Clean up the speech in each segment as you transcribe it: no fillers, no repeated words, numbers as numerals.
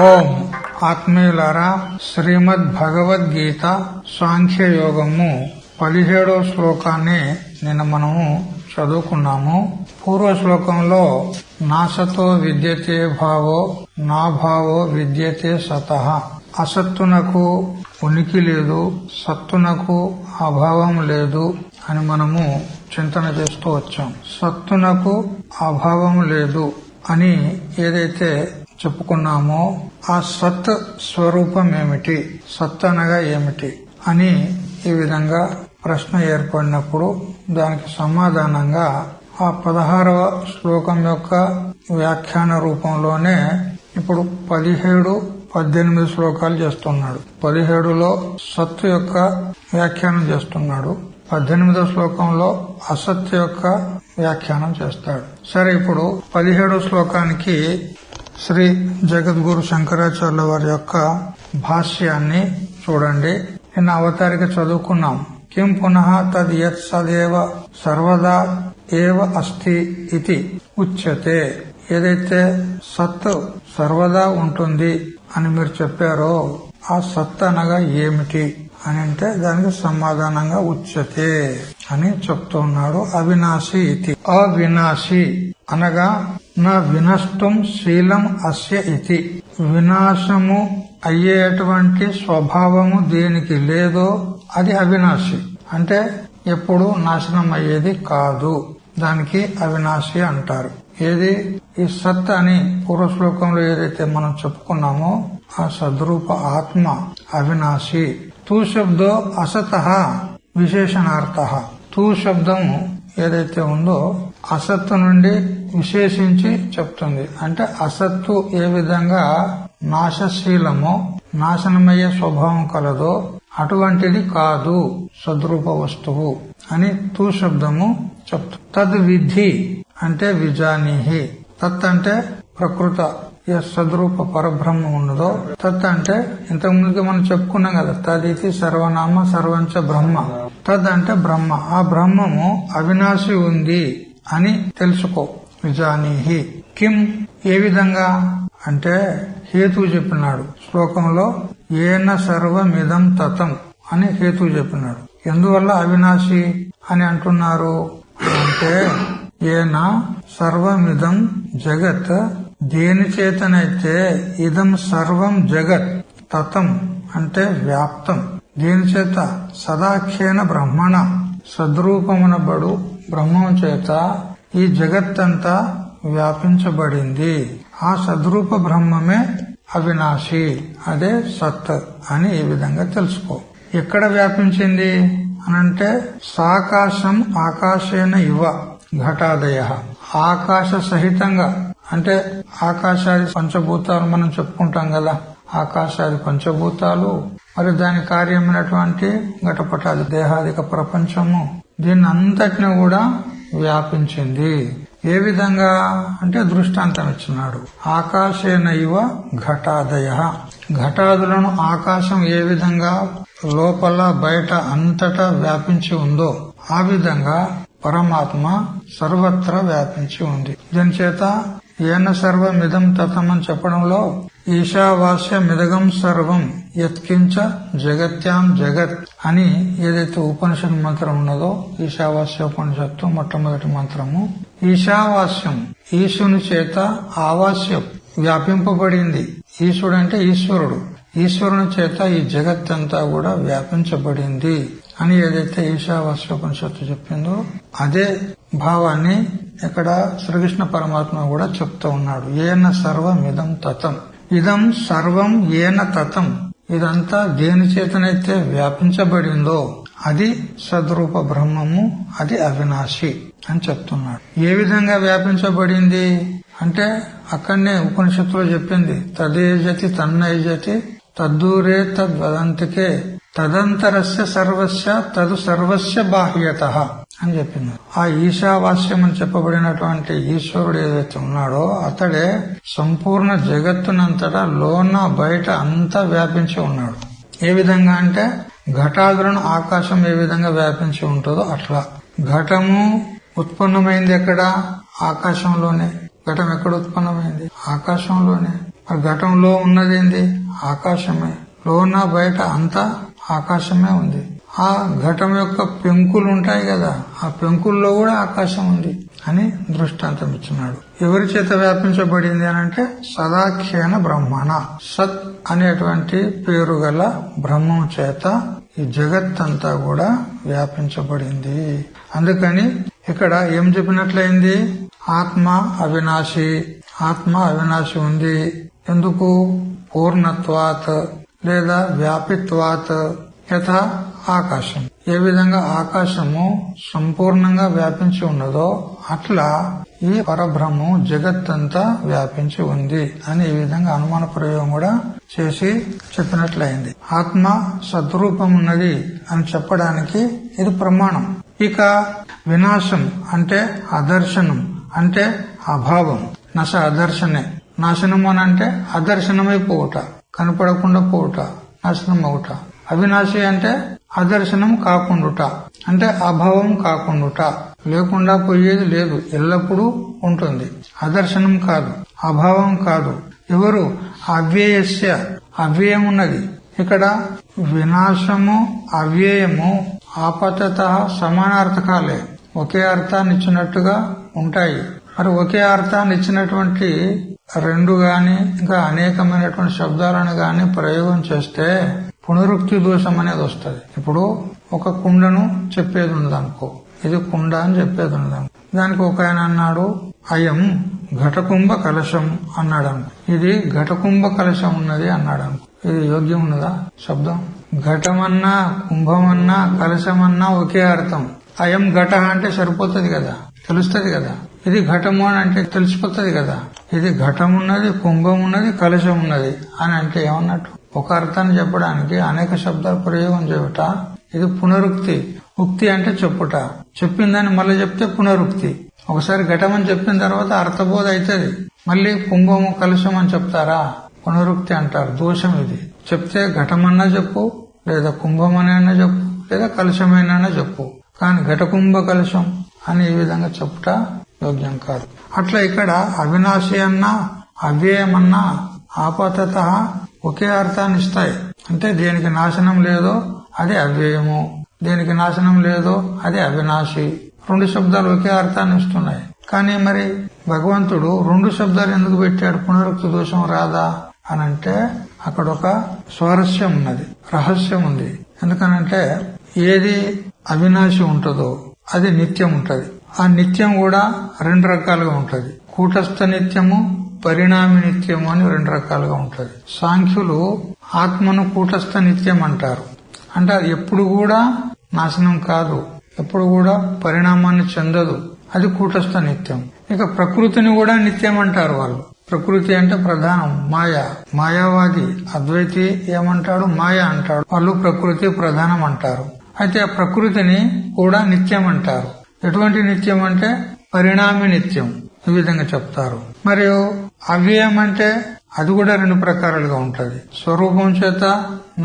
ఓం ఆత్మీయులారా, శ్రీమద్ భగవద్గీత సాంఖ్య యోగము 17వ శ్లోకాన్ని నిన్న మనము చదువుకున్నాము. పూర్వ శ్లోకంలో నాసతో విద్యతే భావో నా భావో విద్యతే సతః, అసత్తునకు ఉనికి లేదు, సత్తునకు అభావం లేదు అని మనము చింతన చేస్తూ వచ్చాం. సత్తునకు అభావం లేదు అని ఏదైతే చెప్పుకున్నామో ఆ సత్ స్వరూపం ఏమిటి, సత్ అనగా ఏమిటి అని ఈ విధంగా ప్రశ్న ఏర్పడినప్పుడు దానికి సమాధానంగా ఆ 16వ శ్లోకం యొక్క వ్యాఖ్యాన రూపంలోనే ఇప్పుడు 17, 18 శ్లోకాలు చేస్తున్నాడు. 17లో సత్తు యొక్క వ్యాఖ్యానం చేస్తున్నాడు, 18వ శ్లోకంలో అసత్తు యొక్క వ్యాఖ్యానం చేస్తాడు. సరే, ఇప్పుడు 17వ శ్లోకానికి శ్రీ జగద్గురు శంకరాచార్యుల వారి యొక్క భాష్యాన్ని చూడండి. నిన్న అవతారిక చదువుకున్నాం. కిం పునః తద్ యత్ సదేవ సర్వదా ఏవ అస్తి ఇతి ఉచ్యతే. ఏదైతే సత్ సర్వదా ఉంటుంది అని మీరు చెప్పారో ఆ సత్ అనగా ఏమిటి అని అంటే దానికి సమాధానంగా ఉచ్యతే అని చెప్తున్నాడు. అవినాశి ఇతి. అవినాశి అనగా నా వినష్టం శీలం అస్య ఇతి. వినాశము అయ్యేటువంటి స్వభావము దేనికి లేదో అది అవినాశి. అంటే ఎప్పుడు నాశనం అయ్యేది కాదు, దానికి అవినాశి అంటారు. ఏది ఈ సత్ అని పూర్వ శ్లోకంలో ఏదైతే మనం చెప్పుకున్నామో ఆ సద్రూప ఆత్మ అవినాశి. తూ శబ్దో అసతః విశేషణార్థః. తూ శబ్దము ఏదైతే ఉందో అసత్తు నుండి విశేషించి చెప్తుంది. అంటే అసత్తు ఏ విధంగా నాశశీలమో నాశనమయ్యే స్వభావం కలదో అటువంటిది కాదు సద్రూప వస్తువు అని తూ శబ్దము చెప్తుంది. తద్ విధి అంటే విజానీహి. తత్ అంటే ప్రకృత ఏ సద్రూప పరబ్రహ్మం ఉన్నదో తత్ అంటే ఇంతకు ముందుగా మనం చెప్పుకున్నాం కదా, తదితి సర్వనామ సర్వంచ బ్రహ్మ. తద్ అంటే బ్రహ్మ. ఆ బ్రహ్మము అవినాశి ఉంది అని తెలుసుకో. విజానీహి. కిం ఏ విధంగా అంటే హేతు చెప్పినాడు శ్లోకంలో. ఏన సర్వమిదం తతం అని హేతు చెప్పినాడు. ఎందువల్ల అవినాశి అని అంటున్నారు అంటే ఏన సర్వమిదం జగత్, దేని చేతనైతే ఇదం సర్వం జగత్ తతం అంటే వ్యాప్తం, దేని చేత సదాఖ్యేన బ్రహ్మణ సద్రూపమునబడు బ్రహ్మం చేత ఈ జగత్తంతా వ్యాపించబడింది. ఆ సద్రూప బ్రహ్మమే అవినాశి, అదే సత్ అని ఈ విధంగా తెలుసుకో. ఎక్కడ వ్యాపించింది అనంటే సాకాశం ఆకాశేన ఇవ ఘటాదయ. ఆకాశ సహితంగా అంటే ఆకాశాది పంచభూతాలు మనం చెప్పుకుంటాం కదా, ఆకాశాది పంచభూతాలు, మరి దాని కార్యమైనటువంటి ఘటపటాది దేహాదిక ప్రపంచము, దీన్ని అంతటిని కూడా వ్యాపించింది. ఏ విధంగా అంటే దృష్టాంతం ఇచ్చినాడు. ఆకాశేన ఇవ ఘటాదయ. ఘటాదులను ఆకాశం ఏ విధంగా లోపల బయట అంతటా వ్యాపించి ఉందో ఆ విధంగా పరమాత్మ సర్వత్రా వ్యాపించి ఉంది. దీని చేత ఏన సర్వమిదం తతం అని చెప్పడంలో ఈశావాస్యమిదగం సర్వం యత్కించ జగత్యాం జగత్ అని ఏదైతే ఉపనిషత్ మంత్రం ఉన్నదో ఈశావాస్య ఉపనిషత్తు మొట్టమొదటి మంత్రము. ఈశావాస్యం ఈశుని చేత ఆవాస్యం వ్యాపింపబడింది. ఈశుడు అంటే ఈశ్వరుడు, ఈశ్వరుని చేత ఈ జగత్తంతా కూడా వ్యాపించబడింది అని ఏదైతే ఈశావాస్యోపనిషత్తు చెప్పిందో అదే భావాన్ని ఇక్కడ శ్రీకృష్ణ పరమాత్మ కూడా చెప్తూ ఉన్నాడు. ఏన సర్వమిదం తతం. ఇదం సర్వం ఏన తతం. ఇదంతా దేని చేతనైతే వ్యాపించబడిందో అది సద్రూప బ్రహ్మము, అది అవినాశి అని చెప్తున్నాడు. ఏ విధంగా వ్యాపించబడింది అంటే అక్కడనే ఉపనిషత్తులో చెప్పింది. తదేజతి తన్నైజతి తద్దూరే తద్వదంతికే తదంతరస్య సర్వస్య తదు సర్వస్య బాహ్యతః అని చెప్పింది. ఆ ఈశావాస్యం అని చెప్పబడినటువంటి ఈశ్వరుడు ఏదైతే ఉన్నాడో అతడే సంపూర్ణ జగత్తునంతటా లోన బయట అంతా వ్యాపించి ఉన్నాడు. ఏ విధంగా అంటే ఘటాదులను ఆకాశం ఏ విధంగా వ్యాపించి ఉంటుందో అట్లా. ఘటము ఉత్పన్నమైంది ఎక్కడ? ఆకాశంలోనే. ఘటం ఎక్కడ ఉత్పన్నమైంది? ఆకాశంలోనే. మరి ఘటంలో ఉన్నదేంది? ఆకాశమే. లోన బయట అంతా ఆకాశమే ఉంది. ఆ ఘటం యొక్క పెంకులు ఉంటాయి కదా, ఆ పెంకుల్లో కూడా ఆకాశం ఉంది అని దృష్టాంతం ఇచ్చినాడు. ఎవరి చేత వ్యాపించబడింది అనంటే సదాఖ్యేన బ్రహ్మణ, సత్ అనేటువంటి పేరు గల బ్రహ్మం చేత ఈ జగత్తంతా కూడా వ్యాపించబడింది. అందుకని ఇక్కడ ఏం చెప్పినట్లయింది? ఆత్మ అవినాశి. ఆత్మ అవినాశి ఉంది. ఎందుకు? పూర్ణత్వాత్ లేదా వ్యాపిత్వాత్ యథా ఆకాశం. ఏ విధంగా ఆకాశము సంపూర్ణంగా వ్యాపించి ఉన్నదో అట్లా ఈ పరబ్రహ్మం జగత్తంతా వ్యాపించి ఉంది అని ఈ విధంగా అనుమాన ప్రయోగం కూడా చేసి చెప్పినట్లయింది. ఆత్మ సద్రూపం ఉన్నది అని చెప్పడానికి ఇది ప్రమాణం. ఇక వినాశం అంటే అదర్శనం అంటే అభావం. నశ అదర్శనే. నాశనం అని అంటే అదర్శనమైపోవుట, కనపడకుండా పోవుట, నాశనం అవుట. అవినాశి అంటే అదర్శనం కాకుండుట, అంటే అభావం కాకుండుట, లేకుండా పోయేది లేదు, ఎల్లప్పుడూ ఉంటుంది. అదర్శనం కాదు, అభావం కాదు. ఎవరు? అవ్యయస్య. అవ్యయం ఉన్నది. ఇక్కడ వినాశము అవ్యయము ఆపతత సమానార్థకాలే, ఒకే అర్థాన్ని ఇచ్చినట్టుగా ఉంటాయి. మరి ఒకే అర్థాన్ని ఇచ్చినటువంటి రెండు గాని ఇంకా అనేకమైనటువంటి శబ్దాలను గాని ప్రయోగం చేస్తే పునరుక్తి దోషం అనేది వస్తుంది. ఇప్పుడు ఒక కుండను చెప్పేది ఉన్నదనుకో, ఇది కుండ అని చెప్పేది ఉన్నదనుకో, దానికి ఒక ఆయన అన్నాడు అయం ఘటకుంభ కలశం అన్నాడు అనుకో, ఇది ఘటకుంభ కలశం ఉన్నది అన్నాడు అనుకో, ఇది యోగ్యం ఉన్నదా శబ్దం? ఘటమన్నా కుంభమన్నా కలశమన్నా ఒకే అర్థం. అయం ఘట అంటే సరిపోతుంది కదా, తెలుస్తుంది కదా. ఇది ఘటము అని అంటే తెలిసిపోతుంది కదా. ఇది ఘటం ఉన్నది, కుంభం ఉన్నది, కలశం ఉన్నది అని అంటే ఏమన్నట్టు? ఒక అర్థాన్ని చెప్పడానికి అనేక శబ్దాలు ప్రయోగం చేయుట, ఇది పునరుక్తి. ఉక్తి అంటే చెప్పుట, చెప్పిందని మళ్ళీ చెప్తే పునరుక్తి. ఒకసారి ఘటం అని చెప్పిన తర్వాత అర్థబోధ అవుతుంది, మళ్ళీ కుంభము కలశం అని చెప్తారా? పునరుక్తి అంటారు. దోషం ఇది. చెప్తే ఘటమన్నా చెప్పు, లేదా కుంభమనైనా చెప్పు, లేదా కలశమైనా చెప్పు, కానీ ఘటకుంభ కలశం అని ఈ విధంగా చెప్పుట యోగ్యం కాదు. అట్లా ఇక్కడ అవినాశి అన్నా అవ్యయమన్నా ఆపతత ఒకే అర్థాన్ని ఇస్తాయి. అంటే దేనికి నాశనం లేదో అది అవ్యయము, దేనికి నాశనం లేదో అది అవినాశి. రెండు శబ్దాలు ఒకే అర్థాన్ని ఇస్తున్నాయి. కానీ మరి భగవంతుడు రెండు శబ్దాలు ఎందుకు పెట్టాడు? పునరుక్తి దోషం రాదా అనంటే అక్కడ ఒక స్వారస్యం ఉన్నది, రహస్యం ఉంది. ఎందుకనంటే ఏది అవినాశి ఉంటుందో అది నిత్యం ఉంటది. ఆ నిత్యం కూడా రెండు రకాలుగా ఉంటది. కూటస్థ నిత్యము, పరిణామి నిత్యము అని రెండు రకాలుగా ఉంటది. సాంఖ్యులు ఆత్మను కూటస్థ నిత్యం అంటారు. అంటే అది ఎప్పుడు కూడా నాశనం కాదు, ఎప్పుడు కూడా పరిణామాన్ని చెందదు, అది కూటస్థ నిత్యం. ఇక ప్రకృతిని కూడా నిత్యం అంటారు వాళ్ళు. ప్రకృతి అంటే ప్రధానం మాయ. మాయావాది అద్వైతి ఏమంటాడు? మాయ అంటాడు. వాళ్ళు ప్రకృతి ప్రధానం అంటారు. అయితే ఆ ప్రకృతిని కూడా నిత్యం అంటారు. ఎటువంటి నిత్యం అంటే పరిణామి నిత్యం, ఈ విధంగా చెప్తారు. మరియు అవ్యయం అంటే అది కూడా రెండు ప్రకారాలుగా ఉంటది. స్వరూపం చేత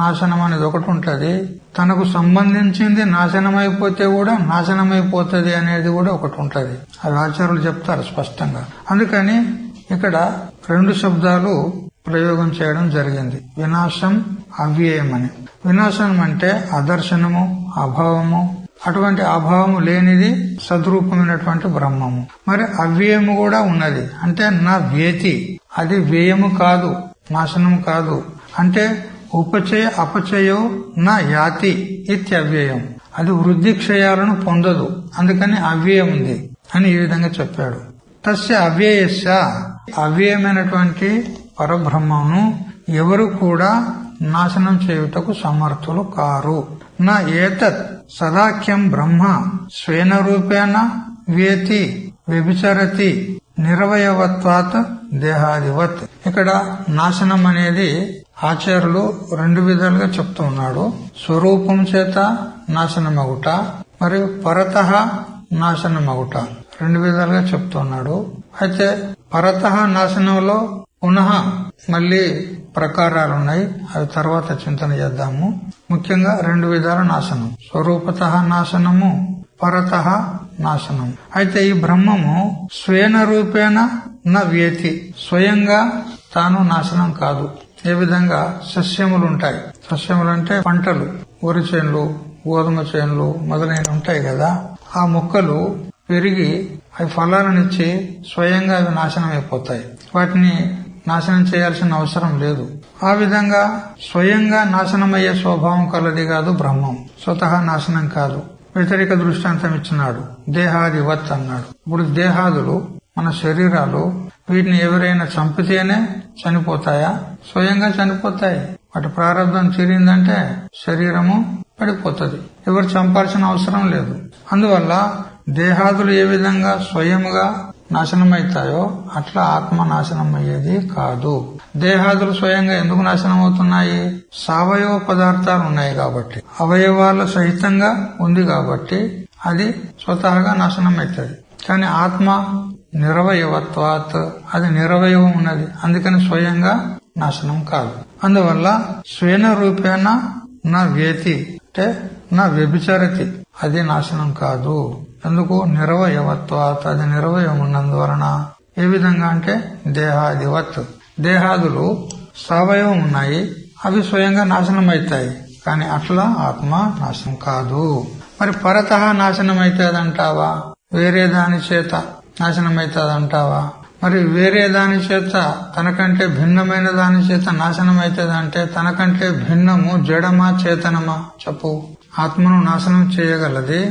నాశనం అనేది ఒకటి ఉంటది, తనకు సంబంధించింది నాశనమైపోతే కూడా నాశనమైపోతుంది అనేది కూడా ఒకటి ఉంటది. అవి ఆచార్యులు చెప్తారు స్పష్టంగా. అందుకని ఇక్కడ రెండు శబ్దాలు ప్రయోగం చేయడం జరిగింది. వినాశం, అవ్యయం అని. వినాశం అంటే అదర్శనము, అభావము. అటువంటి అభావము లేనిది సద్రూపమైనటువంటి బ్రహ్మము. మరి అవ్యయము కూడా ఉన్నది. అంటే నా వ్యతి, అది వ్యయము కాదు, నాశనం కాదు. అంటే ఉపచయ అపచయో నా యాతి ఇత్యవ్యయం, అది వృద్ధి క్షయాలను పొందదు, అందుకని అవ్యయం ఉంది అని ఈ విధంగా చెప్పాడు. తస్య అవ్యయస్య, అవ్యయమైనటువంటి పరబ్రహ్మను ఎవరు కూడా నాశనం చేయుటకు సమర్థులు కారు. నా ఏతత్ సదాఖ్యం బ్రహ్మ స్వేన రూపేణ వేతి వ్యభిచరతి నిరవయవత్వాత్ దేహాదివత్. ఇక్కడ నాశనం అనేది ఆచార్యులు రెండు విధాలుగా చెప్తూ ఉన్నాడు. స్వరూపం చేత నాశనమగుట మరియు పరతః నాశనమగుట రెండు విధాలుగా చెప్తున్నాడు. అయితే పరతః నాశనంలో పునః మళ్లీ ప్రకారాలున్నాయి, అవి తర్వాత చింతన చేద్దాము. ముఖ్యంగా రెండు విధాల నాశనం, స్వరూపతః నాశనము, పరతః నాశనం. అయితే ఈ బ్రహ్మము స్వేన రూపేణ న వ్యతి, స్వయంగా తాను నాశనం కాదు. ఏ విధంగా సస్యములుంటాయి, సస్యములంటే పంటలు, వరి చేన్లు, గోధుమ చేన్లు మొదలైనవి ఉంటాయి కదా. ఆ మొక్కలు పెరిగి అవి ఫలాలనిచ్చి స్వయంగా అవి నాశనం అయిపోతాయి. వాటిని నాశనం చేయాల్సిన అవసరం లేదు. ఆ విధంగా స్వయంగా నాశనమయ్యే స్వభావం కలది కాదు బ్రహ్మం. స్వతహా నాశనం కాదు. వ్యతిరేక దృష్టాంతం ఇచ్చినాడు, దేహాదివత్ అన్నాడు. ఇప్పుడు దేహాదులు మన శరీరాలు, వీటిని ఎవరైనా చంపితేనే చనిపోతాయా? స్వయంగా చనిపోతాయి. వాటి ప్రారంభం తీరిందంటే శరీరము పడిపోతుంది. ఎవరు చంపాల్సిన అవసరం లేదు. అందువల్ల దేహాదులు ఏ విధంగా స్వయముగా నాశనమైతాయో అట్లా ఆత్మ నాశనం అయ్యేది కాదు. దేహాదులు స్వయంగా ఎందుకు నాశనం అవుతున్నాయి? సవయవ పదార్థాలు ఉన్నాయి కాబట్టి, అవయవాల సహితంగా ఉంది కాబట్టి అది స్వతహాగా నాశనం అవుతుంది. కానీ ఆత్మ నిరవయవత్వాత్, అది నిరవయవం ఉన్నది, అందుకని స్వయంగా నాశనం కాదు. అందువల్ల స్వేన రూపేణ నా వేతి అంటే నా వ్యభిచరతి, అది నాశనం కాదు. ఎందుకు? నిరవయవత్వాత్, అది నిరవయం ఉన్నందువలన. ఏ విధంగా అంటే దేహాదివత్, దేహాదులు సవయవం ఉన్నాయి, అవి స్వయంగా నాశనం అవుతాయి. కానీ అట్లా ఆత్మ నాశనం కాదు. మరి పరతః నాశనం అవుతుందంటావా? వేరే దాని చేత నాశనం అవుతుందంటావా? మరి వేరే దాని చేత, తనకంటే భిన్నమైన దాని చేత నాశనం అవుతుందంటే తనకంటే భిన్నము జడమా చేతనమా? చెప్పు. ఆత్మను నాశనం చేయగలది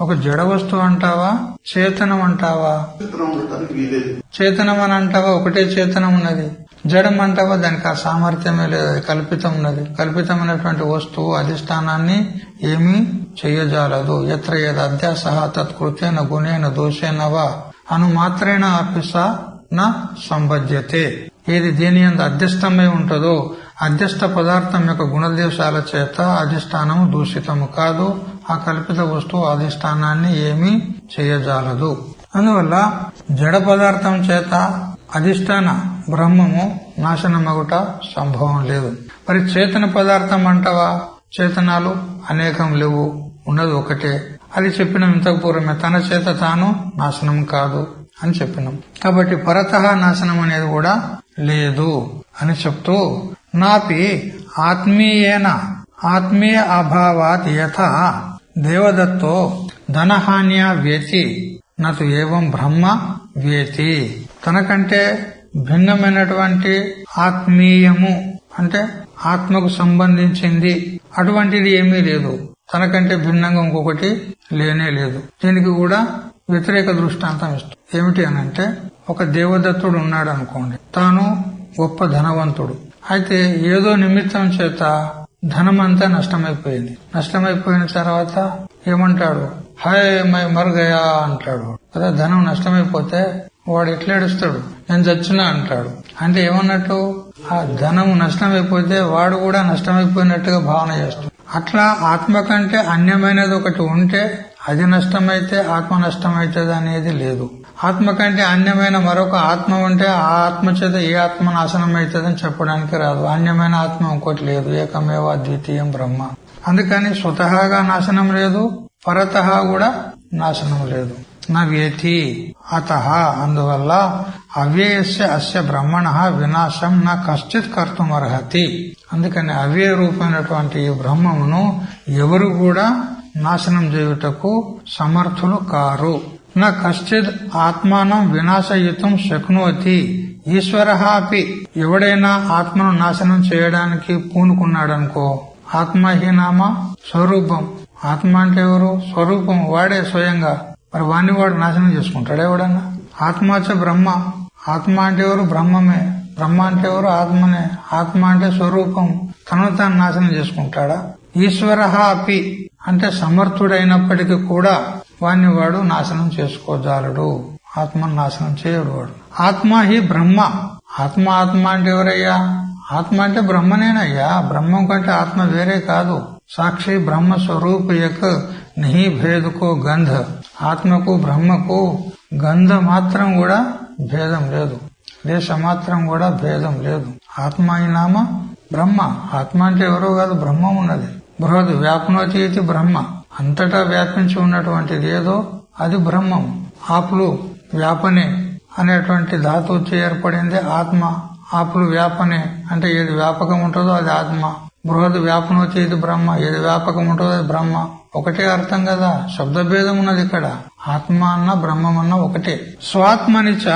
ఒక జడ వస్తువు అంటావా, చేతనం అంటావా? చేతనం అని అంటావా? ఒకటే చేతనం ఉన్నది. జడం అంటావా? దానికి ఆ సామర్థ్యమే లేదు, కల్పితం ఉన్నది. కల్పితమైనటువంటి వస్తువు అధిష్టానాన్ని ఏమీ చెయ్యజాలదు. ఎత్ర ఏది అధ్యాస తత్కృతేన గుణేన దోషేనవా అనుమాత్రేణ అపిస నా సంబధ్యతే. ఏది దేని యందు అధ్యస్థమై ఉంటుందో అధ్యస్థ పదార్థం యొక్క గుణదేశాల చేత అధిష్టానము దూషితము కాదు. ఆ కల్పిత వస్తువు అధిష్టానాన్ని ఏమీ చేయజాలదు. అందువల్ల జడ పదార్థం చేత అధిష్టాన బ్రహ్మము నాశనమగుట సంభవం లేదు. మరి చేతన పదార్థం అంటావా? చేతనాలు అనేకం లేవు, ఉన్నది ఒకటే. అది చెప్పినాం ఇంతకు పూర్వమే, తన చేత తాను నాశనం కాదు అని చెప్పినాం. కాబట్టి పరతః నాశనం అనేది కూడా లేదు అని చెప్తూ, నాపి ఆత్మీయేన ఆత్మీయ అభావాత్ యథా దేవదత్తో ధనహాన్య వేతి నతు ఏవం బ్రహ్మ వేతి. తనకంటే భిన్నమైనటువంటి ఆత్మీయము అంటే ఆత్మకు సంబంధించింది అటువంటిది ఏమీ లేదు. తనకంటే భిన్నంగా ఇంకొకటి లేనే లేదు. దీనికి కూడా వ్యతిరేక దృష్టాంతం ఇస్తుంది. ఏమిటి అనంటే, ఒక దేవదత్తుడు ఉన్నాడు అనుకోండి, తాను గొప్ప ధనవంతుడు. అయితే ఏదో నిమిత్తం చేత ధనమంతా నష్టమైపోయింది. నష్టమైపోయిన తర్వాత ఏమంటాడు? హాయ్ మై మరుగయా అంటాడు కదా. ధనం నష్టమైపోతే వాడు ఎట్లా ఏడుస్తాడు? నేను చచ్చినా అంటాడు. అంటే ఏమన్నట్టు? ఆ ధనము నష్టమైపోతే వాడు కూడా నష్టమైపోయినట్టుగా భావన చేస్తాడు. అట్లా ఆత్మ కంటే అన్యమైనది ఒకటి ఉంటే అది నష్టమైతే ఆత్మ నష్టమైతుంది అనేది లేదు. ఆత్మ కంటే అన్యమైన మరొక ఆత్మ ఉంటే ఆ ఆత్మ చేత ఏ ఆత్మ నాశనం అవుతుందని చెప్పడానికి రాదు. అన్యమైన ఆత్మ ఇంకోటి లేదు. ఏకమేవ ద్వితీయం బ్రహ్మ. అందుకని స్వతహాగా నాశనం లేదు, పరతః కూడా నాశనం లేదు. నవేతి అతః, అందువల్ల అవ్యయస్య అస్య బ్రహ్మణ వినాశం నా కశ్చిత్ కర్తుమర్హతి. అందుకని అవ్యయ రూపమైనటువంటి ఈ బ్రహ్మమును ఎవరు కూడా నాశనం చేయుటకు సమర్థులు కారు. నా కశ్చిత్ ఆత్మానం వినాశయుతం శక్నోతి. ఈశ్వర అపి, ఎవడైనా ఆత్మను నాశనం చేయడానికి పూనుకున్నాడనుకో, ఆత్మహీనామ స్వరూపం. ఆత్మ అంటే ఎవరు? స్వరూపం, వాడే స్వయంగా. మరి వాణ్ణి వాడు నాశనం చేసుకుంటాడు ఎవడన్నా? ఆత్మచ బ్రహ్మ. ఆత్మ అంటే ఎవరు? బ్రహ్మమే. బ్రహ్మ అంటే ఎవరు? ఆత్మనే. ఆత్మ అంటే స్వరూపం. తనను తాను నాశనం చేసుకుంటాడా? ఈశ్వర అపి అంటే సమర్థుడైనప్పటికీ కూడా వాణ్ణి వాడు నాశనం చేసుకోజాలడు. ఆత్మను నాశనం చేయడు వాడు. ఆత్మ హి బ్రహ్మ. ఆత్మ ఆత్మ అంటే ఎవరయ్యా? ఆత్మ అంటే బ్రహ్మనేనయ్యా. బ్రహ్మం కంటే ఆత్మ వేరే కాదు. సాక్షి బ్రహ్మ స్వరూప యక్ నహి భేదకో గంధ. ఆత్మకు బ్రహ్మకు గంధ మాత్రం కూడా భేదం లేదు, దేశ మాత్రం కూడా భేదం లేదు. ఆత్మ అయినామ బ్రహ్మ. ఆత్మ అంటే ఎవరో కాదు, బ్రహ్మం ఉన్నది. బృహద్ వ్యాప్నోతి ఇది బ్రహ్మ. అంతటా వ్యాపించి ఉన్నటువంటిది ఏదో అది బ్రహ్మం. ఆపులు వ్యాపనే అనేటువంటి ధాతువు ఏర్పడింది ఆత్మ. ఆపులు వ్యాపనే అంటే ఏది వ్యాపకం ఉంటుందో అది ఆత్మ. బృహద్ వ్యాపనోచేది బ్రహ్మ, ఏది వ్యాపకం ఉంటుందో అది బ్రహ్మ. ఒకటే అర్థం కదా, శబ్దభేదం ఉన్నది ఇక్కడ. ఆత్మ అన్న బ్రహ్మమన్న ఒకటే. స్వాత్మనిచ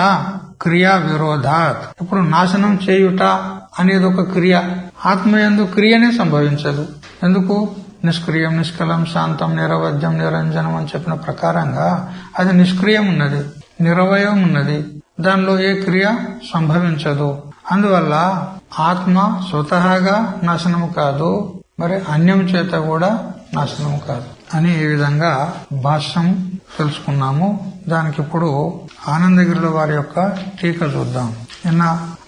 క్రియా విరోధాత్. ఇప్పుడు నాశనం చేయుట అనేది ఒక క్రియ. ఆత్మయందు క్రియనే సంభవించదు. ఎందుకు? నిష్క్రియం, నిష్కలం, శాంతం, నిరవధ్యం, నిరంజనం అని చెప్పిన ప్రకారంగా అది నిష్క్రియం ఉన్నది, నిరవయం ఉన్నది. దానిలో ఏ క్రియ సంభవించదు. అందువల్ల ఆత్మ స్వతహాగా నాశనము కాదు, మరి అన్యం చేత కూడా నాశనం కాదు అని ఈ విధంగా భాష్యం తెలుసుకున్నాము. దానికి ఇప్పుడు ఆనందగిరిలో వారి యొక్క టీకా చూద్దాం. నిన్న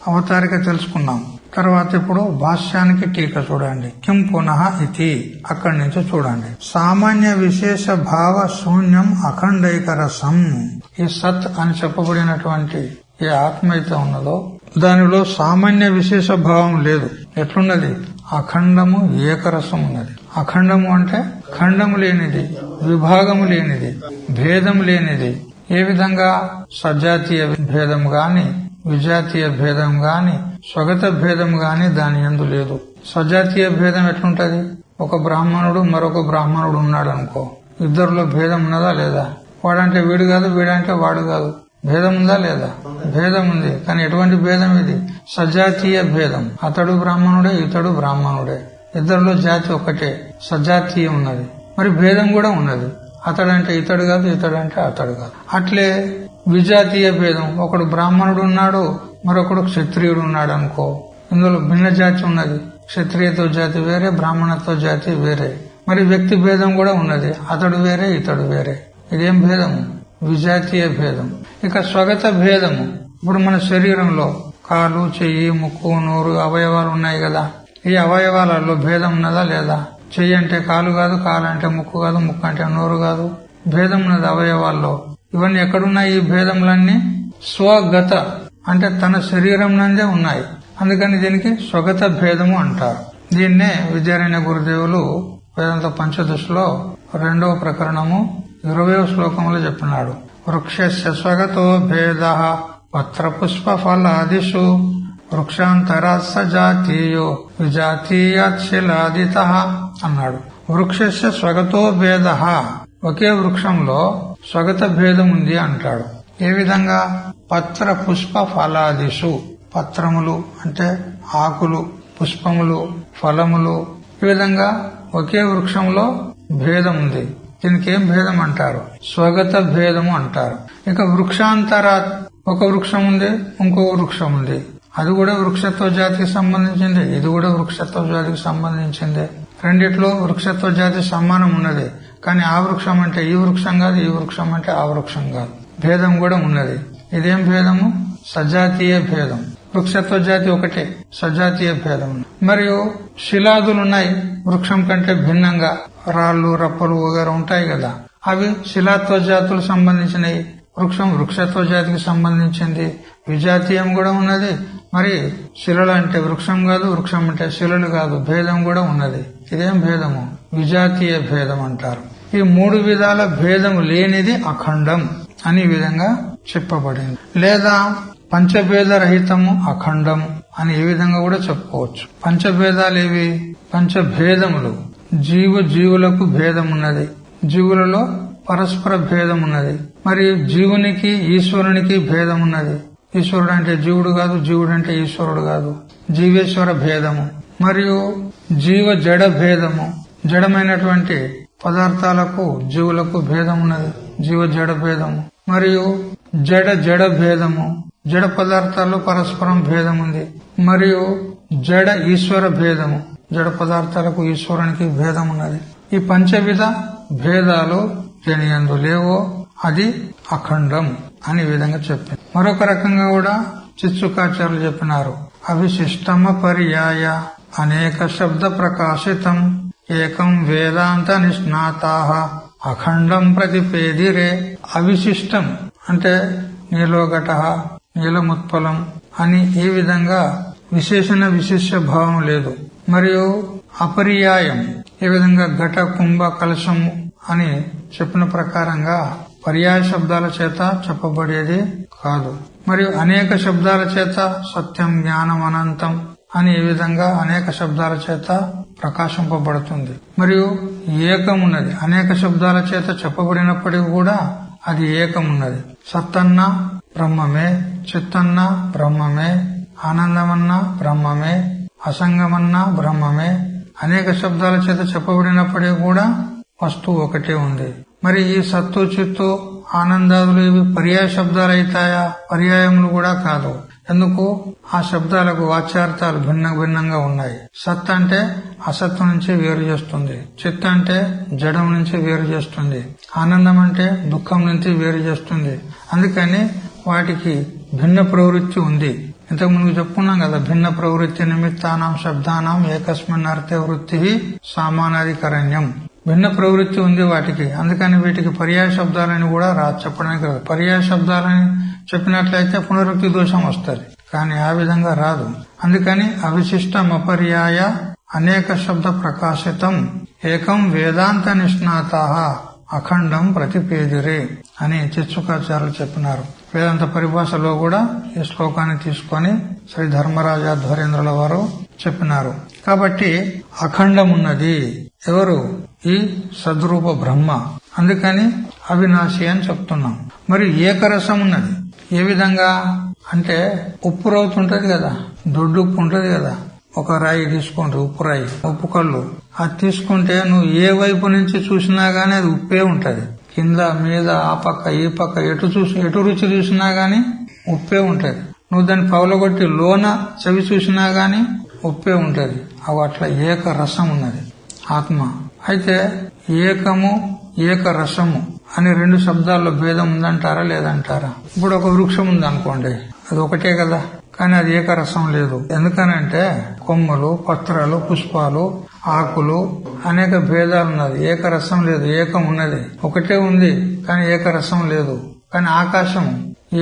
అవతారిక తెలుసుకున్నాం. తర్వాత ఇప్పుడు భాష్యానికి టీకా చూడండి. కిం పునః ఇతి, అక్కడి నుంచి చూడండి. సామాన్య విశేష భావ శూన్యం అఖండైక రసం. ఈ సత్ అని చెప్పబడినటువంటి ఏ ఆత్మ అయితే ఉన్నదో దానిలో సామాన్య విశేష భావం లేదు. ఎట్లున్నది? అఖండము ఏకరసం ఉన్నది. అఖండము అంటే ఖండము లేనిది, విభాగము లేనిది, భేదము లేనిది. ఏ విధంగా సజాతీయ భేదం గాని, విజాతీయ భేదం గాని, స్వగత భేదం గాని దాని యందు లేదు. సజాతీయ భేదం ఎట్లుంటది? ఒక బ్రాహ్మణుడు మరొక బ్రాహ్మణుడు ఉన్నాడు అనుకో, ఇద్దరిలో భేదం ఉన్నదా లేదా? వాడంటే వీడు కాదు, వీడంటే వాడు కాదు. భేదం ఉందా లేదా? భేదం ఉంది. కానీ ఎటువంటి భేదం ఇది? సజాతీయ భేదం. అతడు బ్రాహ్మణుడే, ఇతడు బ్రాహ్మణుడే. ఇద్దరిలో జాతి ఒకటే, సజాతీయం ఉన్నది. మరి భేదం కూడా ఉన్నది. అతడంటే ఇతడు కాదు, ఇతడంటే అతడు కాదు. అట్లే విజాతీయ భేదం. ఒకడు బ్రాహ్మణుడు ఉన్నాడు, మరొకడు క్షత్రియుడు ఉన్నాడు అనుకో, ఇందులో భిన్న జాతి ఉన్నది. క్షత్రియతో జాతి వేరే, బ్రాహ్మణతో జాతి వేరే. మరి వ్యక్తి భేదం కూడా ఉన్నది. అతడు వేరే, ఇతడు వేరే. ఇదేం భేదము? విజాతీయ భేదం. ఇక స్వగత భేదము. ఇప్పుడు మన శరీరంలో కాలు, చెయ్యి, ముక్కు, నోరు అవయవాలు ఉన్నాయి కదా. ఈ అవయవాలలో భేదం ఉన్నదా లేదా? చెయ్యి అంటే కాలు కాదు, కాలు అంటే ముక్కు కాదు, ముక్కు అంటే నోరు కాదు. భేదం ఉన్నది అవయవాల్లో. ఇవన్నీ ఎక్కడున్నాయి? ఈ భేదములన్నీ స్వగత అంటే తన శరీరం నందే ఉన్నాయి. అందుకని దీనికి స్వగత భేదము అంటారు. దీన్నే విద్యారణ్య గురుదేవులు వేదాంత పంచదశలో 2వ ప్రకరణము 20వ శ్లోకంలో చెప్పినాడు. వృక్షస్య స్వగతో భేదః పత్ర పుష్ప ఫలాదిషు వృక్షాంతరాత్ సజాతీయో విజాతీయాత్ శిలాదితః అన్నాడు. వృక్షస్య స్వగతో భేదః, ఒకే వృక్షంలో స్వగత భేదం ఉంది అంటాడు. ఏ విధంగా? పత్ర పుష్ప ఫలాదిషు. పత్రములు అంటే ఆకులు, పుష్పములు, ఫలములు. ఈ విధంగా ఒకే వృక్షంలో భేదం ఉంది. దీనికి ఏం భేదం అంటారు? స్వగత భేదము అంటారు. ఇక వృక్షాంతరాత్, ఒక వృక్షం ఉంది, ఇంకో వృక్షం ఉంది. అది కూడా వృక్షత్వ జాతికి సంబంధించింది, ఇది కూడా వృక్షత్వ జాతికి సంబంధించింది. రెండిట్లో వృక్షత్వ జాతి సమానం ఉన్నది. కానీ ఆ వృక్షం అంటే ఈ వృక్షం కాదు, ఈ వృక్షం అంటే ఆ వృక్షం కాదు. భేదం కూడా ఉన్నది. ఇదేం భేదము? సజాతీయ భేదం. వృక్షత్వ జాతి ఒకటే, సజాతీయ భేదం. మరియు శిలాదులున్నాయి వృక్షం కంటే భిన్నంగా. రాళ్లు, రప్పలు వగేరా ఉంటాయి కదా, అవి శిలాత్వ జాతులు సంబంధించినవి. వృక్షం వృక్షత్వ జాతికి సంబంధించింది. విజాతీయం కూడా ఉన్నది. మరి శిలలు అంటే వృక్షం కాదు, వృక్షం అంటే శిలలు కాదు. భేదం కూడా ఉన్నది. ఇదేం భేదము? విజాతీయ భేదం అంటారు. ఈ 3 విధాల భేదము లేనిది అఖండం అని విధంగా చెప్పబడింది. లేదా పంచభేద రహితము అఖండం అని ఈ విధంగా కూడా చెప్పుకోవచ్చు. పంచభేదాలేవి? పంచభేదములు. జీవులకు భేదం ఉన్నది. జీవులలో పరస్పర భేదం ఉన్నది. మరి జీవునికి ఈశ్వరునికి భేదం ఉన్నది. ఈశ్వరుడు అంటే జీవుడు కాదు, జీవుడు అంటే ఈశ్వరుడు కాదు. జీవేశ్వర భేదము. మరియు జీవ జడ భేదము. జడమైనటువంటి పదార్థాలకు జీవులకు భేదం ఉన్నది, జీవ జడ భేదము. మరియు జడ భేదము. జడ పదార్థాల్లో పరస్పరం భేదం ఉంది. మరియు జడ ఈశ్వర భేదము. జడ పదార్థాలకు ఈశ్వరునికి భేదం ఉన్నది. ఈ పంచవిధ భేదాలు దేనియందు లేవో అది అఖండం అని విధంగా చెప్పింది. మరొక రకంగా కూడా చిత్సుకాచార్యులు చెప్పినారు. అవిశిష్టమ పర్యాయ అనేక శబ్ద ప్రకాశితం ఏకం వేదాంత నిష్ణాతాః అఖండం ప్రతిపేదిరే. అవిశిష్టం అంటే నీలోఘట, నీలముత్పలం అని ఈ విధంగా విశేషణ విశేష భావం లేదు. మరియు అపర్యాయం, ఈ విధంగా ఘట, కుంభ, కలశము అని చెప్పిన ప్రకారంగా పర్యాయ శబ్దాల చేత చెప్పబడేది కాదు. మరియు అనేక శబ్దాల చేత సత్యం, జ్ఞానం, అనంతం అని ఈ విధంగా అనేక శబ్దాల చేత ప్రకాశింపబడుతుంది. మరియు ఏకమున్నది. అనేక శబ్దాల చేత చెప్పబడినప్పటికీ కూడా అది ఏకమున్నది. సత్తన్న బ్రహ్మమే, చిత్తన్న బ్రహ్మమే, ఆనందమన్న బ్రహ్మమే, అసంగమన్న బ్రహ్మమే. అనేక శబ్దాల చేత చెప్పబడినప్పటికీ కూడా వస్తువు ఒకటే ఉంది. మరి ఈ సత్తు, చిత్తు, ఆనందాదులు ఇవి పర్యాయ శబ్దాలు అవుతాయా? పర్యాయములు కూడా కాదు. ఎందుకు? ఆ శబ్దాలకు వాచ్యార్థాలు భిన్నంగా ఉన్నాయి. సత్ అంటే అసత్తు నుంచి వేరు చేస్తుంది, చిత్ అంటే జడం నుంచి వేరు చేస్తుంది, ఆనందం అంటే దుఃఖం నుంచి వేరు చేస్తుంది. అందుకని వాటికి భిన్న ప్రవృత్తి ఉంది. ఇంతకు ముందు చెప్పుకున్నాం కదా, భిన్న ప్రవృత్తి నిమిత్తానాం శబ్దానాం ఏకస్మిన్ అర్థే వృత్తి సామానాధికరణ్యం. భిన్న ప్రవృత్తి ఉంది వాటికి. అందుకని వీటికి పర్యాయ శబ్దాలని కూడా చెప్పడానికి రాదు. పర్యాయ శబ్దాలని చెప్పినట్లయితే పునరుక్తి దోషం వస్తుంది, కానీ ఆ విధంగా రాదు. అందుకని అవిశిష్టం అపర్యాయ అనేక శబ్ద ప్రకాశితం ఏకం వేదాంత నిష్ణాతాః అఖండం ప్రతిపేదిరే అని చిత్సుకాచార్యులు చెప్పినారు. వేదాంత పరిభాషలో కూడా ఈ శ్లోకాన్ని తీసుకొని శ్రీ ధర్మరాజ ధ్వరేంద్రుల వారు చెప్పినారు. కాబట్టి అఖండం ఉన్నది ఎవరు? ఈ సద్రూప బ్రహ్మ. అందుకని అవినాశి అని చెప్తున్నాం. మరి ఏకరసం ఉన్నది. ఏ విధంగా అంటే ఉప్పు రవ్వుతుంటది కదా, దొడ్డు ఉప్పు ఉంటది కదా. ఒక రాయి తీసుకోండి, ఉప్పు రాయి, ఉప్పు కళ్ళు. అది తీసుకుంటే నువ్వు ఏ వైపు నుంచి చూసినా గానీ అది ఉప్పే ఉంటది. కింద మీద ఆ పక్క ఈ పక్క ఎటు రుచి చూసినా గానీ ఉప్పే ఉంటది. నువ్వు దాన్ని పగలగొట్టి లోన చెవి చూసినా గానీ ఉప్పే ఉంటది. అవి అట్లా ఏక రసం ఉన్నది ఆత్మ. అయితే ఏకము ఏక రసము అని రెండు శబ్దాల్లో భేదం ఉందంటారా లేదంటారా? ఇప్పుడు ఒక వృక్షం ఉందనుకోండి, అది ఒకటే కదా, కానీ అది ఏకరసం లేదు. ఎందుకనంటే కొమ్మలు, పత్రాలు, పుష్పాలు, ఆకులు అనేక భేదాలు ఉన్నది. ఏకరసం లేదు. ఏకం ఉన్నది, ఒకటే ఉంది, కానీ ఏకరసం లేదు. కానీ ఆకాశం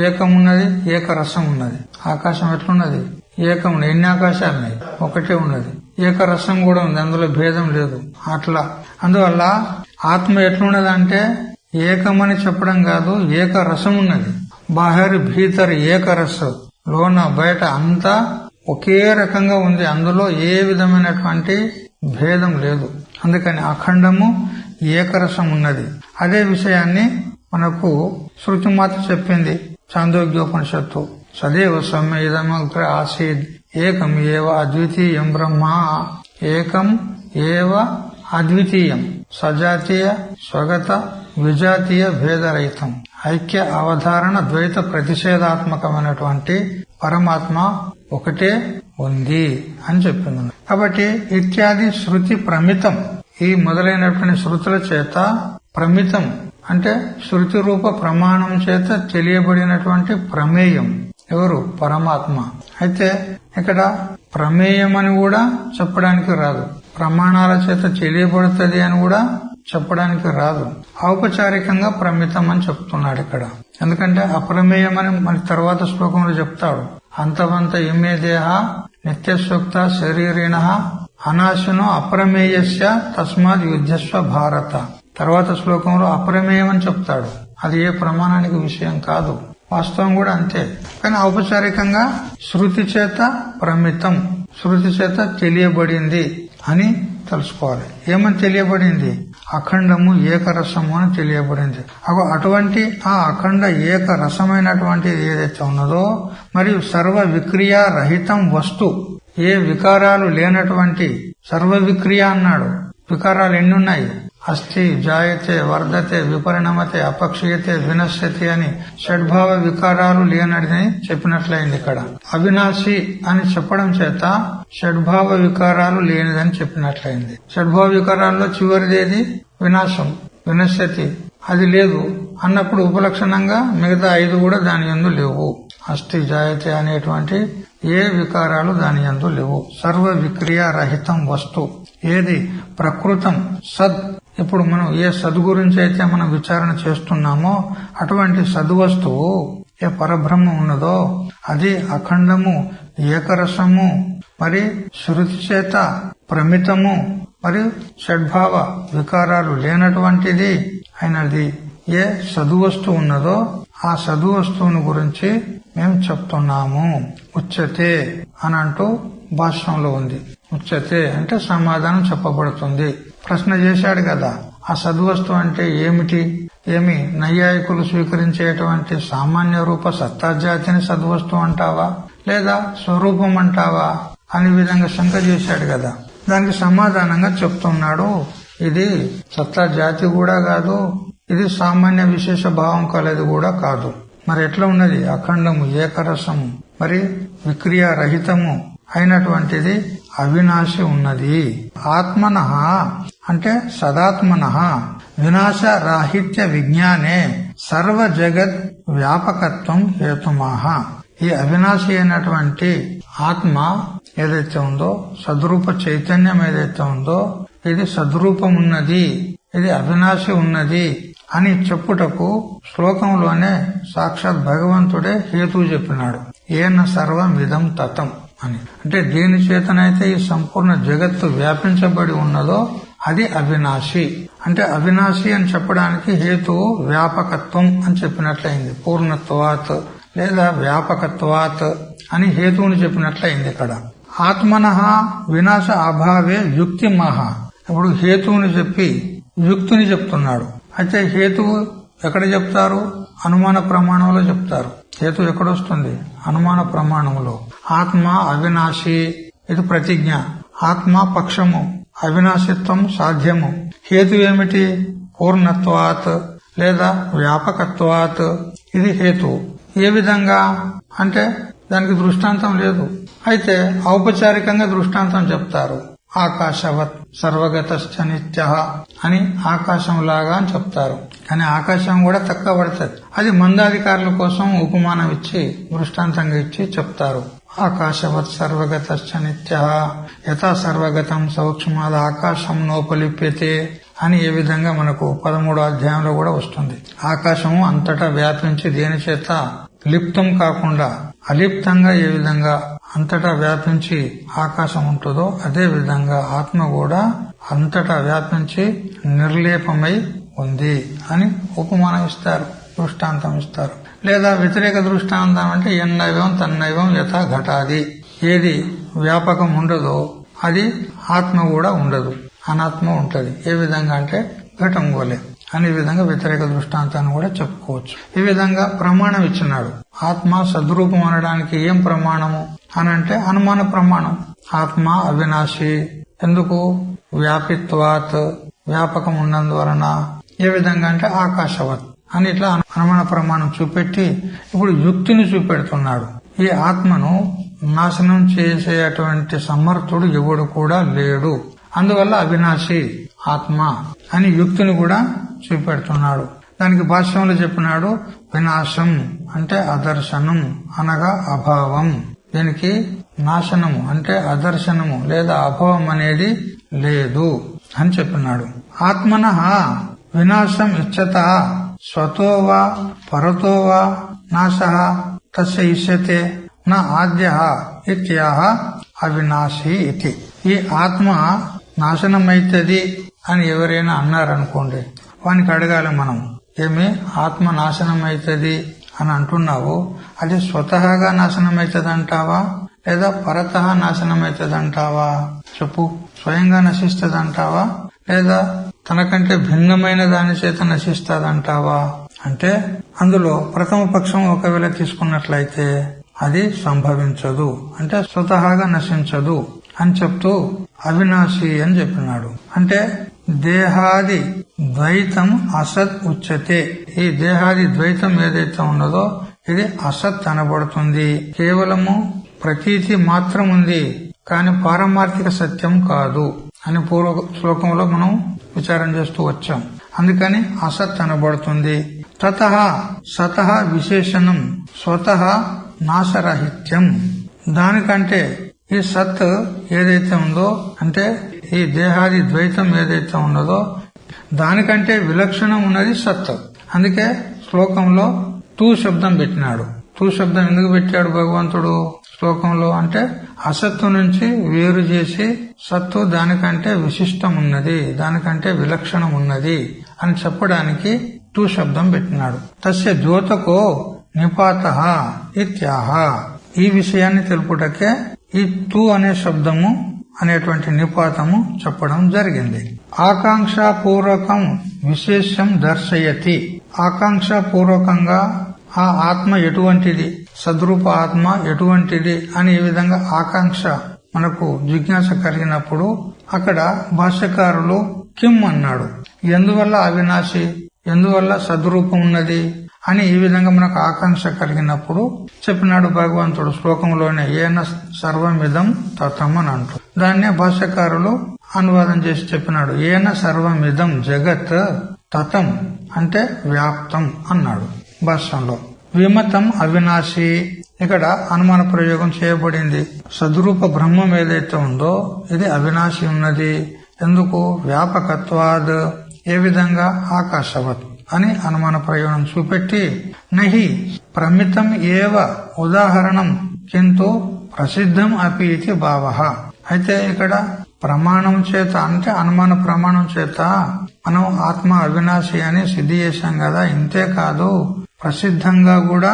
ఏకం ఉన్నది, ఏకరసం ఉన్నది. ఆకాశం ఎట్లున్నది? ఏకం. ఎన్ని ఆకాశాలున్నాయి? ఒకటే ఉన్నది. ఏకరసం కూడా ఉంది, అందులో భేదం లేదు. అట్లా అందువల్ల ఆత్మ ఎట్లున్నదంటే ఏకమని చెప్పడం కాదు, ఏకరసం ఉన్నది. బాహరి భీతర్ ఏకరస, లోన బయట అంతా ఒకే రకంగా ఉంది. అందులో ఏ విధమైనటువంటి భేదం లేదు. అందుకని అఖండము ఏకరసం ఉన్నది. అదే విషయాన్ని మనకు శృతి మాత చెప్పింది చాందోగ్యోపనిషత్తు. సదేవ సౌమ్య ఇదమగ్ర ఆసీద్ ఏకం ఏవ అద్వితీయం బ్రహ్మ ఏకం ఏవ అద్వితీయం సజాతీయ స్వగత విజాతీయ భేదరహితం ఐక్య అవధారణ ద్వైత ప్రతిషేధాత్మకమైనటువంటి పరమాత్మ ఒకటే ఉంది అని చెప్పింది. కాబట్టి ఇత్యాది శృతి ప్రమితం, ఈ మొదలైనటువంటి శృతుల చేత ప్రమితం అంటే శృతి రూప ప్రమాణం చేత తెలియబడినటువంటి ప్రమేయం ఎవరు? పరమాత్మ. అయితే ఇక్కడ ప్రమేయం అని కూడా చెప్పడానికి రాదు, ప్రమాణాల చేత తెలియబడుతుంది అని కూడా చెప్పడానికి రాదు. ఔపచారికంగా ప్రమితం అని చెప్తున్నాడు ఇక్కడ. ఎందుకంటే అప్రమేయం అని మన తర్వాత శ్లోకంలో చెప్తాడు. అంతవంత ఇమే దేహ నిత్యసూక్త శరీరిణ అనాశనో అప్రమేయస్య తస్మాత్ యుద్ధస్వ భారత. తర్వాత శ్లోకంలో అప్రమేయం అని చెప్తాడు. అది ఏ ప్రమాణానికి విషయం కాదు, వాస్తవం కూడా అంతే. కానీ ఔపచారికంగా శృతి చేత ప్రమితం, శృతి చేత తెలియబడింది అని తెలుసుకోవాలి. ఏమని తెలియబడింది? అఖండము ఏకరసము అని తెలియబడింది. అటువంటి ఆ అఖండ ఏక రసమైనటువంటిది ఏదైతే ఉన్నదో, మరియు సర్వ విక్రియా రహితం వస్తు, ఏ వికారాలు లేనటువంటి సర్వ విక్రియ అన్నాడు. వికారాలు ఎన్నున్నాయి? అస్థి, జాయతే, వర్ధతే, విపరిణమతే, అపక్షీయతే, వినశ్యతి అని షడ్భావ వికారాలు లేనని చెప్పినట్లయింది. ఇక్కడ అవినాశి అని చెప్పడం చేత షడ్భావ వికారాలు లేనిదని చెప్పినట్లయింది. షడ్భావ వికారాల్లో చివరిదేది? వినాశం, వినశ్యతి, అది లేదు అన్నప్పుడు ఉపలక్షణంగా మిగతా 5 కూడా దాని యందు లేవు. అస్థి, జాయతే అనేటువంటి ఏ వికారాలు దాని యందు లేవు. సర్వ విక్రియా రహితం వస్తు ఏది? ప్రకృతం సద్. ఇప్పుడు మనం ఏ సద్ గురించి అయితే మనం విచారణ చేస్తున్నామో అటువంటి సద్వస్తువు ఏ పరబ్రహ్మ ఉన్నదో అది అఖండము ఏకరసము, మరి శృతి చేత ప్రమితము, మరియు షడ్భావ వికారాలు లేనటువంటిది అయినది ఏ సద్వస్తువు ఉన్నదో ఆ సద్వస్తువుని గురించి మేము చెప్తున్నాము. ఉచ్యతే అని అంటూ భాష్యంలో ఉంది. ఉచ్యతే అంటే సమాధానం చెప్పబడుతుంది. ప్రశ్న చేశాడు కదా, ఆ సద్వస్తువు అంటే ఏమిటి? ఏమి నైయాయికులు స్వీకరించేటువంటి సామాన్య రూప సత్తాజాతిని సద్వస్తువు అంటావా, లేదా స్వరూపం అంటావా అనే విధంగా శంక చేశాడు కదా. దానికి సమాధానంగా చెప్తున్నాడు, ఇది సత్తా జాతి కూడా కాదు, ఇది సామాన్య విశేష భావం కలది కూడా కాదు. మరి ఎట్లా ఉన్నది? అఖండము, ఏకరసము, మరి విక్రియ రహితము అయినటువంటిది అవినాశి ఉన్నది. ఆత్మనః అంటే సదాత్మనః వినాశ రాహిత్య విజ్ఞానే సర్వ జగత్ వ్యాపకత్వం హేతుమాహ. ఈ అవినాశి అయినటువంటి ఆత్మ ఏదైతే ఉందో, సద్రూప చైతన్యం ఏదైతే ఉందో, ఇది సద్రూపం ఉన్నది, ఇది అవినాశి ఉన్నది అని చెప్పుటకు శ్లోకంలోనే సాక్షాత్ భగవంతుడే హేతువు చెప్పినాడు. ఏన సర్వమిదం తతం అని. అంటే దేని చేతనైతే ఈ సంపూర్ణ జగత్తు వ్యాపించబడి ఉన్నదో అది అవినాశి. అంటే అవినాశి అని చెప్పడానికి హేతువు వ్యాపకత్వం అని చెప్పినట్లయింది. పూర్ణత్వాత్ లేదా వ్యాపకత్వాత్ అని హేతువుని చెప్పినట్లయింది. ఇక్కడ ఆత్మనః వినాశ అభావే యుక్తి మహా. ఇప్పుడు హేతువుని చెప్పి యుక్తిని చెప్తున్నాడు. అయితే హేతువు ఎక్కడ చెప్తారు? అనుమాన ప్రమాణంలో చెప్తారు. హేతు ఎక్కడొస్తుంది? అనుమాన ప్రమాణంలో. ఆత్మ అవినాశి, ఇది ప్రతిజ్ఞ. ఆత్మ పక్షము, అవినాశిత్వం సాధ్యము. హేతు ఏమిటి? పూర్ణత్వాత్ లేదా వ్యాపకత్వాత్, ఇది హేతు. ఏ విధంగా అంటే దానికి దృష్టాంతం లేదు. అయితే ఔపచారికంగా దృష్టాంతం చెప్తారు. ఆకాశవత్ సర్వగతశ్చ నిత్యః అని ఆకాశంలాగా అని చెప్తారు. కానీ ఆకాశం కూడా తక్కువ పడుతుంది. అది మందాధికారుల కోసం ఉపమానం ఇచ్చి దృష్టాంతంగా ఇచ్చి చెప్తారు. ఆకాశవత్ సర్వగతశ్చ నిత్యః యథా సర్వగతం సౌక్ష్మాద్ ఆకాశం నోపలిప్యతే అని ఏ విధంగా మనకు 13వ అధ్యాయంలో కూడా వస్తుంది. ఆకాశము అంతటా వ్యాపించి దేని చేత లిప్తం కాకుండా అలిప్తంగా ఏ విధంగా అంతటా వ్యాపించి ఆకాశం ఉంటుందో అదే విధంగా ఆత్మ కూడా అంతటా వ్యాపించి నిర్లేపమై ఉంది అని ఉపమానం ఇస్తారు, దృష్టాంతం ఇస్తారు. లేదా వ్యతిరేక దృష్టాంతం అంటే ఎన్నైవం తన్నైవం యథా ఘటాది. ఏది వ్యాపకం ఉండదో అది ఆత్మ కూడా ఉండదు, అనాత్మ ఉంటది. ఏ విధంగా అంటే ఘటం వలె అనే విధంగా వ్యతిరేక దృష్టాంతాన్ని కూడా చెప్పుకోవచ్చు. ఈ విధంగా ప్రమాణం ఇచ్చినాడు. ఆత్మ సద్రూపం అనడానికి ఏం ప్రమాణము అని అంటే అనుమాన ప్రమాణం. ఆత్మ అవినాశి ఎందుకు? వ్యాపిత్వాత్, వ్యాపకం ఉన్నందువలన. ఏ విధంగా అంటే ఆకాశవత్ అని ఇట్లా అనుమాన ప్రమాణం చూపెట్టి ఇప్పుడు యుక్తిని చూపెడుతున్నాడు. ఈ ఆత్మను నాశనం చేసేటువంటి సమర్థుడు ఎవడు కూడా లేడు, అందువల్ల అవినాశి ఆత్మ అని యుక్తిని కూడా చూపెడుతున్నాడు. దానికి భాష్యంలో చెప్పినాడు, వినాశం అంటే అదర్శనం అనగా అభావం. దీనికి నాశనము అంటే అదర్శనము లేదా అభావం అనేది లేదు అని చెప్పినాడు. ఆత్మనః వినాశం ఇచ్చత స్వతోవా పరతోవా నాశః తస్య ఇష్యతే నా ఆద్యః ఇత్యాహ అవినాశి ఇతి. ఈ ఆత్మ నాశనమైతది అని ఎవరైనా అన్నారనుకోండి, వానికి అడగాలి మనం, ఏమి ఆత్మ నాశనమైతది అని అంటున్నావు, అది స్వతహాగా నాశనమైతదంటావా లేదా పరతః నాశనమైతదంటావా? చెప్పు. స్వయంగా నశిస్తదంటావా లేదా తనకంటే భిన్నమైన దాని చేత నశిస్తదంటావా? అంటే అందులో ప్రథమ పక్షం ఒకవేళ తీసుకున్నట్లయితే అది సంభవించదు, అంటే స్వతహాగా నశించదు అని చెప్తూ అవినాశి అని చెప్పినాడు. అంటే దేహాది ద్వైతం అసత్ ఉచ్యతే. ఈ దేహాది ద్వైతం ఏదైతే ఉన్నదో ఇది అసత్ అనబడుతుంది. కేవలము ప్రతీతి మాత్రం ఉంది, కాని పారమార్థిక సత్యం కాదు అని పూర్వ శ్లోకంలో మనం విచారం చేస్తూ వచ్చాం. అందుకని అసత్ అనబడుతుంది. తతః సతః విశేషణం స్వతః నాశరహిత్యం. దానికంటే ఈ సత్ ఏదైతే ఉందో అంటే ఈ దేహాది ద్వైతం ఏదైతే ఉన్నదో దానికంటే విలక్షణం ఉన్నది సత్. అందుకే శ్లోకంలో తూ శబ్దం పెట్టినాడు. తూ శబ్దం ఎందుకు పెట్టాడు భగవంతుడు శ్లోకంలో అంటే అసత్తు నుంచి వేరు చేసి సత్తు దానికంటే విశిష్టం ఉన్నది, దానికంటే విలక్షణం ఉన్నది అని చెప్పడానికి తూ శబ్దం పెట్టినాడు. తస్య ద్యోతకో నిపాత ఇత్యాహ. ఈ విషయాన్ని తెలుపుటకే ఈ తూ అనే శబ్దము అనేటువంటి నిపాతము చెప్పడం జరిగింది. ఆకాంక్షాపూర్వకం విశేషం దర్శయతి. ఆకాంక్షాపూర్వకంగా ఆ ఆత్మ ఎటువంటిది, సద్రూప ఆత్మ ఎటువంటిది అని ఈ విధంగా ఆకాంక్ష మనకు జిజ్ఞాస కలిగినప్పుడు అక్కడ భాష్యకారులు కిమ్ అన్నాడు. ఎందువల్ల అవినాశి, ఎందువల్ల సద్రూపం ఉన్నది అని ఈ విధంగా మనకు ఆకాంక్ష కలిగినప్పుడు చెప్పినాడు భగవంతుడు శ్లోకంలోనే ఏన సర్వమిదం తతం అని అంటూ. దాన్నే భాష్యకారులు అనువాదం చేసి చెప్పినాడు. ఏన సర్వమిదం జగత్ తతం అంటే వ్యాప్తం అన్నాడు భాష్యంలో. విమతం అవినాశి. ఇక్కడ అనుమాన ప్రయోగం చేయబడింది. సద్రూప బ్రహ్మం ఏదైతే ఉందో ఇది అవినాశి ఉన్నది. ఎందుకు? వ్యాపకత్వాద్. ఏ విధంగా? ఆకాశవత్ అని అనుమాన ప్రయోగం చూపెట్టి నహి ప్రమితం ఏవ ఉదాహరణం కింటు ప్రసిద్ధం అపి ఇది భావః. అయితే ఇక్కడ ప్రమాణం చేత అంటే అనుమాన ప్రమాణం చేత మనం ఆత్మ అవినాశి అని సిద్ధి చేశాం కదా. ఇంతే కాదు, ప్రసిద్ధంగా కూడా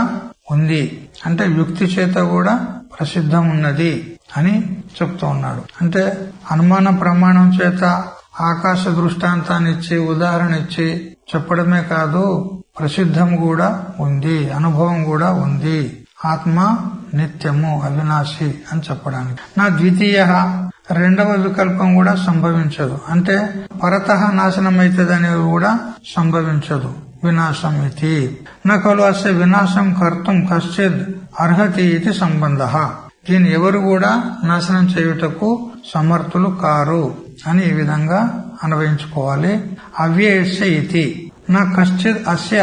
ఉంది అంటే యుక్తి చేత కూడా ప్రసిద్ధం ఉన్నది అని చెప్తూ ఉన్నాడు. అంటే అనుమాన ప్రమాణం చేత ఆకాశ దృష్టాంతాన్ని ఇచ్చి ఉదాహరణ ఇచ్చి చెప్పడమే కాదు, ప్రసిద్ధం కూడా ఉంది, అనుభవం కూడా ఉంది. ఆత్మ నిత్యము అవినాశి అని చెప్పడానికి. నా ద్వితీయ రెండవ వికల్పం కూడా సంభవించదు. అంటే పరతః నాశనం అవుతుంది అనేది కూడా సంభవించదు. వినాశం ఇది నకలు అస్య వినాశం కర్తం కశ్చిద్ అర్హతి ఇది సంబంధ. దీన్ని ఎవరు కూడా నాశనం చేయుటకు సమర్థులు కారు అని ఈ విధంగా అన్వయించుకోవాలి. అవ్యయస్య ఇతి నా కశ్చిద్ అస్య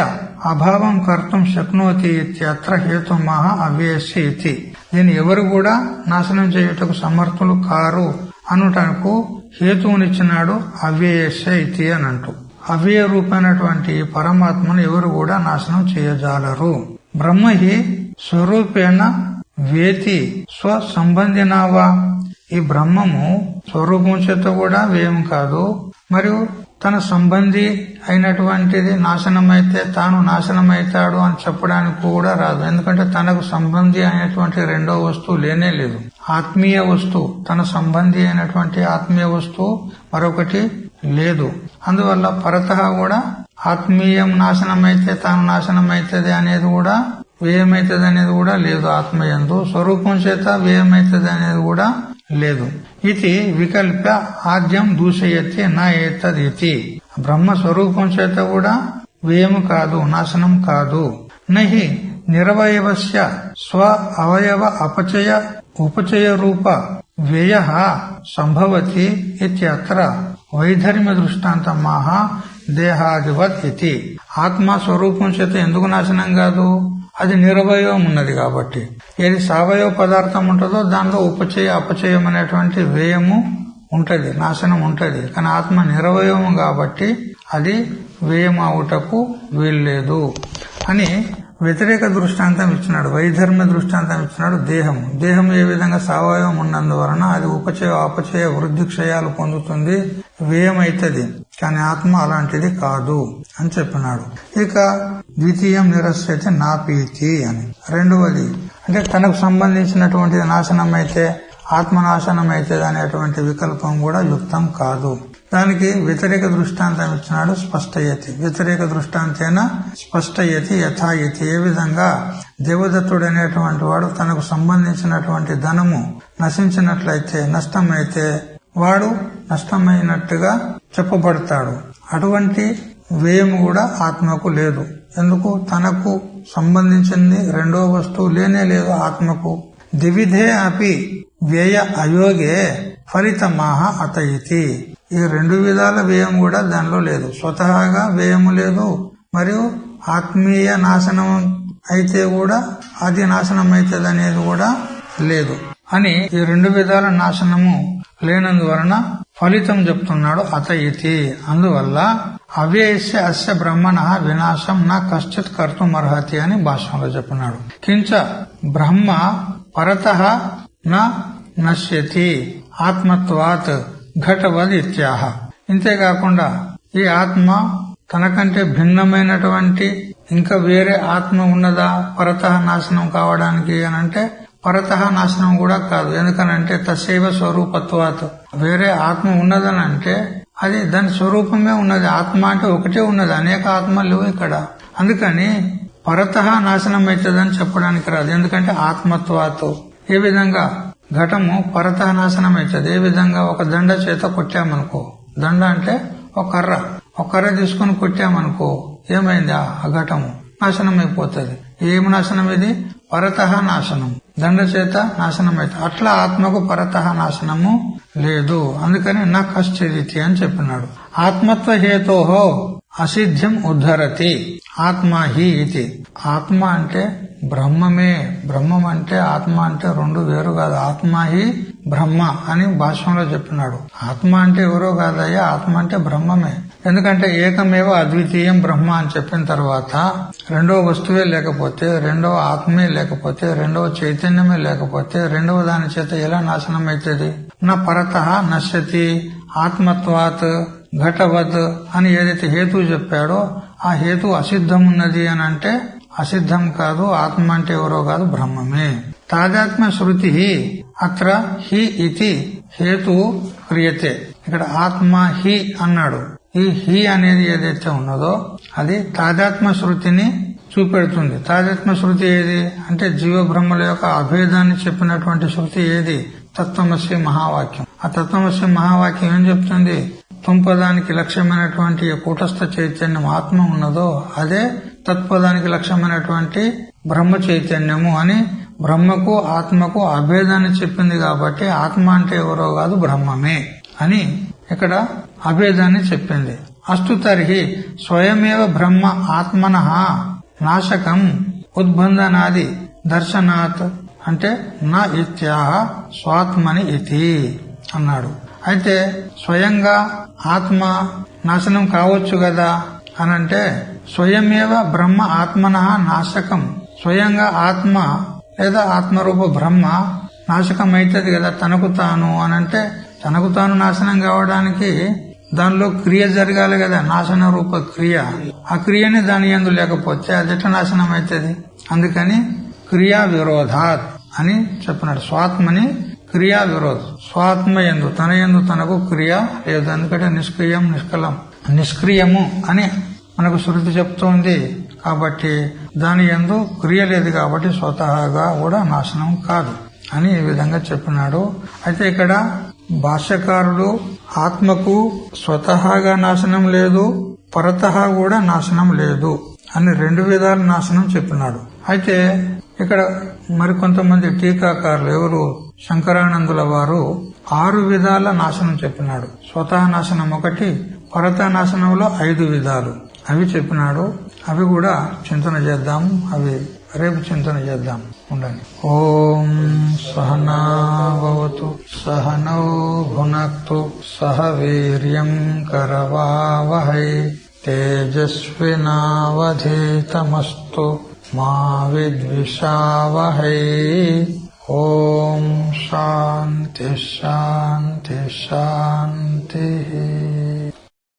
అభావం కర్తం శక్నోతి ఇత్యత్ర హేతుమః అవ్యయస్య ఇతి. దీన్ని ఎవరు కూడా నాశనం చేయుటకు సమర్థులు కారు అనుటకు హేతువునిచ్చినాడు అవ్యయస్య ఇతి అని అంటూ. అవ్యయ రూపమైనటువంటి పరమాత్మను ఎవరు కూడా నాశనం చేయజాలరు. బ్రహ్మహి స్వరూపేణ వేతి స్వసంబంధినావా. ఈ బ్రహ్మము స్వరూపం చేత కూడా వ్యయం కాదు, మరియు తన సంబంధి అయినటువంటిది నాశనమైతే తాను నాశనమైతాడు అని చెప్పడానికి కూడా రాదు. ఎందుకంటే తనకు సంబంధి అయినటువంటి రెండో వస్తువు లేనే లేదు. ఆత్మీయ వస్తువు, తన సంబంధి అయినటువంటి ఆత్మీయ వస్తువు మరొకటి లేదు. అందువల్ల పరతః కూడా ఆత్మీయం నాశనమైతే తాను నాశనమైతుంది అనేది కూడా వ్యయమైతుంది అనేది కూడా లేదు. ఆత్మయందు స్వరూపం చేత వ్యయమైతుంది అనేది కూడా లేదు. ఇది వికల్ప ఆద్యం దూషయతి నా ఏతదితి. బ్రహ్మ స్వరూపం చేత కూడా వ్యయము కాదు, నాశనం కాదు. నహి నిరవయవస్య స్వ అవయవ అపచయ ఉపచయ రూప వ్యయ సంభవతి ఇత్యత్ర వైధర్మ్య దృష్టాంతమాహ దేహాదివత్ ఇతి. ఆత్మ స్వరూపం చేత ఎందుకు నాశనం కాదు? అది నిరవయవం ఉన్నది కాబట్టి. ఏది సవయవ పదార్థం ఉంటుందో దానిలో ఉపచయ అపచయం అనేటువంటి వ్యయము ఉంటది, నాశనం ఉంటది. కానీ ఆత్మ నిరవయవం కాబట్టి అది వ్యయం అవుటకు వీల్లేదు అని వ్యతిరేక దృష్టాంతం ఇచ్చినాడు. వైధర్మ్య దృష్టాంతం ఇచ్చినాడు. దేహం ఏ విధంగా సవయవం ఉన్నందువలన అది ఉపచయ అపచయ వృద్ధి క్షయాలు పొందుతుంది, వ్యయం అవుతుంది. కానీ ఆత్మ అలాంటిది కాదు అని చెప్పినాడు. ఇక ద్వితీయం నిరస్యతే నాపీతి అని. రెండవది అంటే తనకు సంబంధించినటువంటి నాశనం అయితే ఆత్మనాశనం అవుతుంది అనేటువంటి వికల్పం కూడా యుక్తం కాదు. దానికి వ్యతిరేక దృష్టాంతం ఇచ్చినాడు. స్పష్టయతి వ్యతిరేక దృష్టాంతేన స్పష్టయతి యథాయతి. ఏ విధంగా దేవదత్తుడు అనేటువంటి వాడు తనకు సంబంధించినటువంటి ధనము నశించినట్లయితే నష్టమైతే వాడు నష్టమైనట్టుగా చెప్పబడతాడు. అటువంటి వ్యయము కూడా ఆత్మకు లేదు. ఎందుకు? తనకు సంబంధించింది రెండో వస్తువు లేనే లేదు ఆత్మకు. ద్విధే అపి వ్యయ అయోగే ఫలితమాహ అతయితి. ఈ రెండు విధాల వ్యయం కూడా దానిలో లేదు. స్వతహాగా వ్యయము లేదు, మరియు ఆత్మీయ నాశనం అయితే కూడా అది నాశనం అవుతుంది అనేది కూడా లేదు అని ఈ రెండు విధాల నాశనము లేనందువలన ఫలితం చెప్తున్నాడు అతయితి. అందువల్ల అవ్యయస్య అస్య బ్రహ్మణ వినాశం నా కశ్చిత్ కర్తుం అర్హతి అని భాష్యంలో చెప్పినాడు. కించ బ్రహ్మ పరతః న నశ్యతి ఆత్మత్వాత్ ఘటవద్ ఇత్యాహ. ఇంతేకాకుండా ఈ ఆత్మ తనకంటే భిన్నమైనటువంటి ఇంకా వేరే ఆత్మ ఉన్నదా పరతః నాశనం కావడానికి అని అంటే పరతః నాశనం కూడా కాదు. ఎందుకనంటే తస్సైవ స్వరూపత్వాత్, వేరే ఆత్మ ఉన్నదని అంటే అది దాని స్వరూపమే ఉన్నది. ఆత్మ అంటే ఒకటే ఉన్నది, అనేక ఆత్మలు లేవు ఇక్కడ. అందుకని పరతః నాశనం అవుతుందని చెప్పడానికి రాదు. ఎందుకంటే ఆత్మత్వాత్. ఏ విధంగా ఘటము పరతః నాశనం అవుతుంది, ఏ విధంగా ఒక దండ చేత కొట్టామనుకో, దండ అంటే ఒక కర్ర తీసుకుని కొట్టామనుకో ఏమైంది, ఆ ఘటము నాశనం అయిపోతుంది. ఏం నాశనం ఇది? పరతః నాశనం, దండ చేత నాశనం అవుతుంది. అట్లా ఆత్మకు పరతః నాశనము లేదు. అందుకని నా కశ్చిదితి అని చెప్పినాడు. ఆత్మత్వ హేతోహో అసిద్ధ్యం ఉద్ధరతి ఆత్మ హి ఇది. ఆత్మ అంటే బ్రహ్మమే. బ్రహ్మం అంటే ఆత్మ అంటే రెండు వేరు కాదు. ఆత్మ హి బ్రహ్మ అని భాష్యంలో చెప్పినాడు. ఆత్మ అంటే ఎవరో కాదయ్యా, ఆత్మ అంటే బ్రహ్మమే. ఎందుకంటే ఏకమేవ అద్వితీయం బ్రహ్మ అని చెప్పిన తర్వాత రెండవ వస్తువే లేకపోతే, రెండవ ఆత్మే లేకపోతే, రెండవ చైతన్యమే లేకపోతే రెండవ దాని చేత ఎలా నాశనం అవుతుంది? నా పరతః నశ్యతి ఆత్మత్వాత్ ఘటవత్ అని ఏదైతే హేతు చెప్పాడో ఆ హేతు అసిద్ధం ఉన్నది అని అంటే అసిద్ధం కాదు. ఆత్మ అంటే ఎవరో కాదు, బ్రహ్మమే. తాదాత్మ శృతి అత్ర హి ఇతి హేతు క్రియతే. ఇక్కడ ఆత్మ హి అన్నాడు. ఈ హి అనేది ఏదైతే ఉన్నదో అది తాదాత్మ శృతిని చూపెడుతుంది. తాదాత్మ శృతి ఏది అంటే జీవ బ్రహ్మల యొక్క అభేదాన్ని చెప్పినటువంటి శృతి ఏది? తత్వమసి మహావాక్యం. ఆ తత్వమసి మహావాక్యం ఏం చెప్తుంది? తుంపదానికి లక్ష్యమైనటువంటి కూటస్థ చైతన్యం ఆత్మ ఉన్నదో అదే తత్పదానికి లక్ష్యమైనటువంటి బ్రహ్మ చైతన్యము అని బ్రహ్మకు ఆత్మకు అభేదాన్ని చెప్పింది. కాబట్టి ఆత్మ అంటే ఎవరో కాదు, బ్రహ్మమే అని ఇక్కడ అభేదాన్ని చెప్పింది. అస్తు తర్హి స్వయమేవ బ్రహ్మ ఆత్మనః నాశకం ఉద్బంధనాది దర్శనాత్ అంటే నా ఇత్యాహ స్వాత్మని ఇతి అన్నాడు. అయితే స్వయంగా ఆత్మ నాశనం కావచ్చు కదా అనంటే స్వయమేవ బ్రహ్మ ఆత్మనః నాశకం. స్వయంగా ఆత్మ లేదా ఆత్మరూప బ్రహ్మ నాశకం అవుతుంది కదా తనకు తాను అనంటే, తనకు తాను నాశనం కావడానికి దానిలో క్రియ జరగాలి కదా, నాశన రూప క్రియ. ఆ క్రియని దాని యందు లేకపోతే అది ఎట్లా నాశనం అవుతుంది? అందుకని క్రియా విరోధాత్ అని చెప్పినాడు. స్వాత్మని క్రియా విరోధం. స్వాత్మ యందు తన యందు తనకు క్రియ లేదు. ఎందుకంటే నిష్క్రియం నిష్కలం నిష్క్రియము అని మనకు శృతి చెప్తోంది. కాబట్టి దాని యందు క్రియ లేదు కాబట్టి స్వతహాగా కూడా నాశనం కాదు అని ఈ విధంగా చెప్పినాడు. అయితే ఇక్కడ భాష్యకారుడు ఆత్మకు స్వతహాగా నాశనం లేదు, పరతః కూడా నాశనం లేదు అని రెండు విధాల నాశనం చెప్పినాడు. అయితే ఇక్కడ మరికొంతమంది టీకాకారులు ఎవరు శంకరానందుల వారు 6 విధాల నాశనం చెప్పినాడు. స్వతహ నాశనం 1, పరత నాశనంలో 5 విధాలు అవి చెప్పినాడు. అవి కూడా చింతన చేద్దాము. అవి రేపు చింతన చేద్దాం. ఉండండి. ఓం సహనా భవతు సహనౌ భునక్తు సహ వీర్యం కరవావహై తేజస్వినావధీతమస్తు మా విద్విషావహై. ఓం శాంతి శాంతి శాంతి.